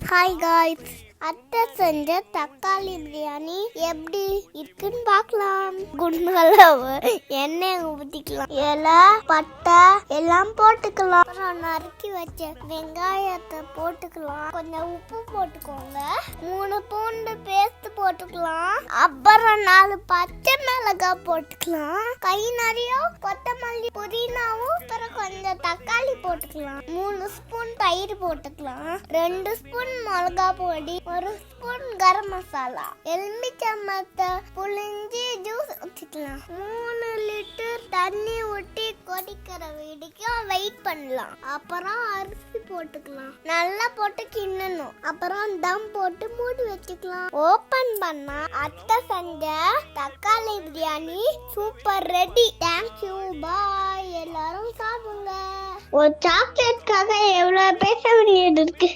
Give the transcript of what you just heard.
Hi guys, அத்தை செஞ்ச தக்காளி பிரியாணி எப்படி இருக்குன்னு பார்க்கலாம். குண்டளவு எண்ணெய் ஊற்றிக்கலாம், இலை பட்டை எல்லாம் போட்டுக்கலாம். அப்புறம் நறுக்கி வச்ச வெங்காயத்தை போட்டுக்கலாம். கொஞ்சம் உப்பு போட்டுக்கோங்க. 3 பூண்டு பேஸ்ட் போட்டுக்கலாம். அப்புறம் 4 பச்சை மிளகாய் போட்டுக்கலாம். கை நிறைய கொத்தமல்லி புதினாவும் அப்புறம் கொஞ்சம் தக்காளி போட்டுக்கலாம். 3 ஸ்பூன் தயிர் போட்டுக்கலாம். 2 ஸ்பூன் மிளகா பொடி, 1 ஸ்பூன் கரம் மசாலா, எலுமிச்சம்பழத்தை புளிஞ்சி ஜூஸ் ஊற்றிக்கலாம். 3 லிட்டர் தண்ணி ஊற்றி கொதிக்கிற வரைக்கும் வெயிட் பண்ணலாம். அப்புறம் அரிசி போட்டுக்கலாம். நல்லா போட்டு கிண்ணணும். அப்புறம் தம் போட்டு மூடி வச்சுக்கலாம். ஓபன் பண்ணா அத்தை செஞ்ச தக்காளி பிரியாணி சூப்பர் ரெடி. தேங்க்யூ, பாய். எல்லாரும் சாப்பிடுங்க. ஒரு சாக்லேட்காக எவ்வளவு பேச வேண்டியது இருக்கு.